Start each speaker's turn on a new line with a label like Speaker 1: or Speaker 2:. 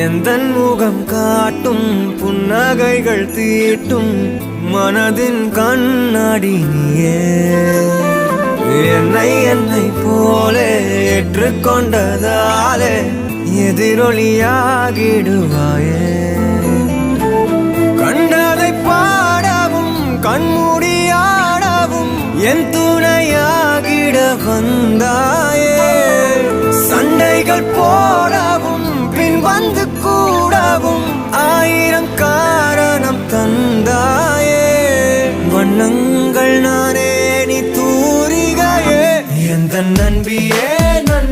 Speaker 1: எந்தன் முகம் காட்டும் புன்னகைகள் தீட்டும் மனதின் கண்ணாடி நீயே என்னை போலே ஏற்றுக்கொண்டதாலே எதிரொலியாகிடுவாயே கண்டதை பாடவும் கண்மூடியாடவும் என் துணையாகிட வந்தாயே சண்டைகள் போடவும் பின் வந்து கூடவும் ஆயிரம் காரணம் தந்தாயே வண்ணங்கள் நானே நீ தூரிகையே எந்த நண்பியே நன்